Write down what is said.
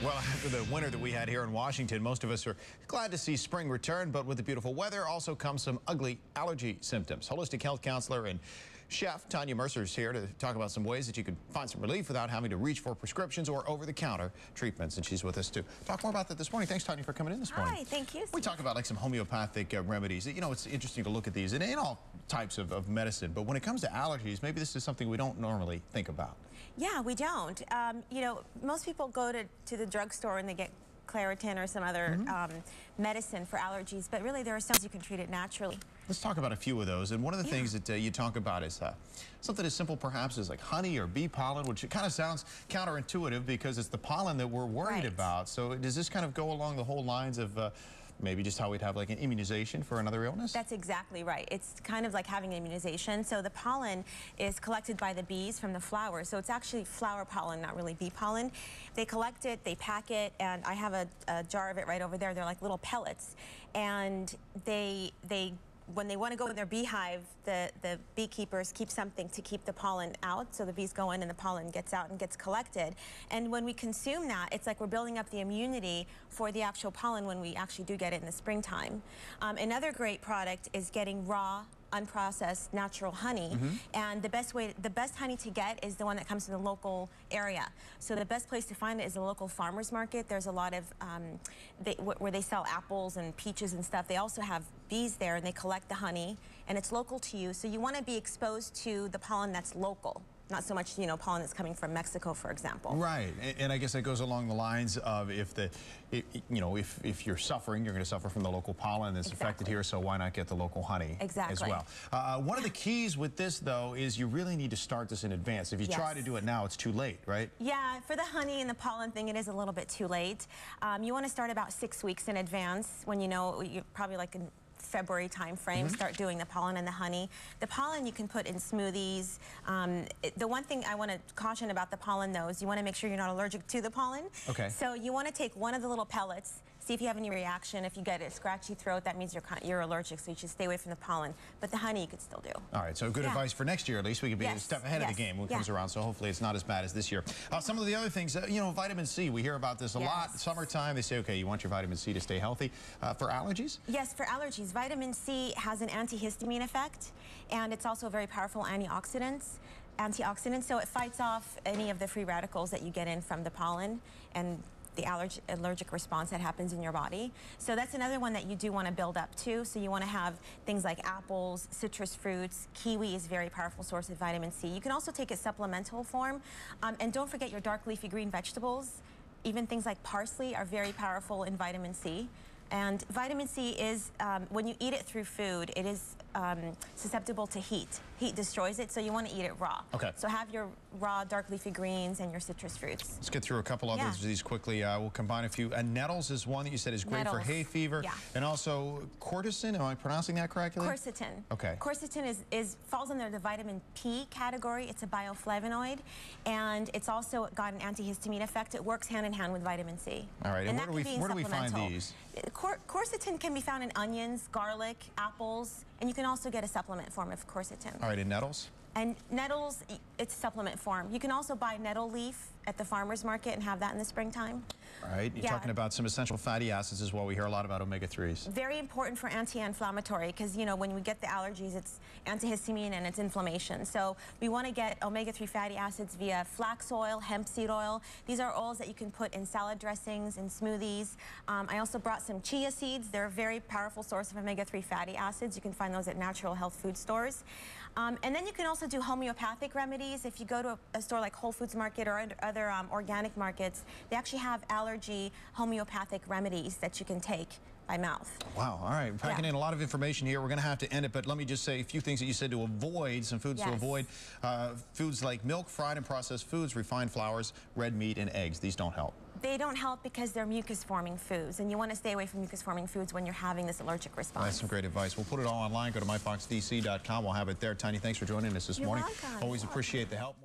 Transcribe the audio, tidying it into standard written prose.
Well, after the winter that we had here in Washington, most of us are glad to see spring return, but with the beautiful weather also comes some ugly allergy symptoms. Holistic health counselor and chef Tanya Mercer is here to talk about some ways that you can find some relief without having to reach for prescriptions or over-the-counter treatments, and she's with us to talk more about that this morning. Thanks, Tanya, for coming in this morning. Hi, thank you. We talk about like some homeopathic remedies. You know, it's interesting to look at these in all types of medicine, but when it comes to allergies, maybe this is something we don't normally think about. Yeah, we don't. You know, most people go to the drugstore and they get Claritin or some other medicine for allergies, but really there are some ways you can treat it naturally. Let's talk about a few of those. And one of the things that you talk about is something as simple perhaps as like honey or bee pollen, which it kind of sounds counterintuitive because it's the pollen that we're worried about. So does this kind of go along the whole lines of maybe just how we'd have like an immunization for another illness? That's exactly right. It's kind of like having an immunization. So the pollen is collected by the bees from the flowers. So it's actually flower pollen, not really bee pollen. They collect it, they pack it, and I have a jar of it right over there. They're like little pellets. And when they want to go in their beehive, the beekeepers keep something to keep the pollen out. So the bees go in and the pollen gets out and gets collected. And when we consume that, it's like we're building up the immunity for the actual pollen when we actually do get it in the springtime. Another great product is getting raw, unprocessed natural honey, and the best honey to get is the one that comes from the local area. So the best place to find it is the local farmers market. There's a lot of where they sell apples and peaches and stuff. They also have bees there and they collect the honey, and it's local to you. So you want to be exposed to the pollen that's local, not so much, you know, pollen that's coming from Mexico, for example. Right, and I guess that goes along the lines of if you're suffering, you're going to suffer from the local pollen that's affected here, so why not get the local honey as well? One of the keys with this, though, is you really need to start this in advance. If you try to do it now, it's too late, right? Yeah, for the honey and the pollen thing, it is a little bit too late. You want to start about 6 weeks in advance when you know, you're probably like in February time frame, start doing the pollen and the honey. The pollen you can put in smoothies. The one thing I want to caution about the pollen, though, is you want to make sure you're not allergic to the pollen. Okay. So you want to take one of the little pellets, see if you have any reaction. If you get a scratchy throat, that means you're allergic, so you should stay away from the pollen. But the honey you could still do. All right, so good advice for next year. At least we could be a step ahead of the game when it comes around, so hopefully it's not as bad as this year. Some of the other things, you know, vitamin C, we hear about this a lot. Summertime, they say, okay, you want your vitamin C to stay healthy. For allergies? Yes, for allergies. Vitamin C has an antihistamine effect, and it's also a very powerful antioxidant, so it fights off any of the free radicals that you get in from the pollen and the allergic response that happens in your body. So that's another one that you do want to build up to. So you want to have things like apples, citrus fruits. Kiwi is a very powerful source of vitamin C. You can also take a supplemental form. And don't forget your dark leafy green vegetables. Even things like parsley are very powerful in vitamin C. And vitamin C is, when you eat it through food, it is susceptible to heat. Heat destroys it, so you want to eat it raw. Okay. So have your raw dark leafy greens and your citrus fruits. Let's get through a couple others of these quickly. We'll combine a few. Nettles is one that you said is great for hay fever. Yeah. And also quercetin, am I pronouncing that correctly? Quercetin. Okay. Quercetin falls under the vitamin P category. It's a bioflavonoid, and it's also got an antihistamine effect. It works hand in hand with vitamin C. All right, and where do we find these? Quercetin can be found in onions, garlic, apples, and you can also get a supplement form of quercetin. All right, and nettles? And nettles, it's supplement form. You can also buy nettle leaf at the farmer's market and have that in the springtime. All right, you're talking about some essential fatty acids as well. We hear a lot about omega-3s. Very important for anti-inflammatory because, you know, when we get the allergies, it's antihistamine and it's inflammation. So we want to get omega-3 fatty acids via flax oil, hemp seed oil. These are oils that you can put in salad dressings and smoothies. I also brought some chia seeds. They're a very powerful source of omega-3 fatty acids. You can find those at natural health food stores. And then you can also do homeopathic remedies. If you go to a store like Whole Foods Market or other organic markets, they actually have allergy homeopathic remedies that you can take by mouth. Wow, all right, packing in a lot of information here. We're going to have to end it, but let me just say a few things that you said to avoid, some foods to avoid. Foods like milk, fried and processed foods, refined flours, red meat, and eggs. These don't help. They don't help because they're mucus-forming foods, and you want to stay away from mucus-forming foods when you're having this allergic response. That's some great advice. We'll put it all online. Go to myfoxdc.com. We'll have it there. Tanya, thanks for joining us this morning. You're welcome. Always appreciate the help.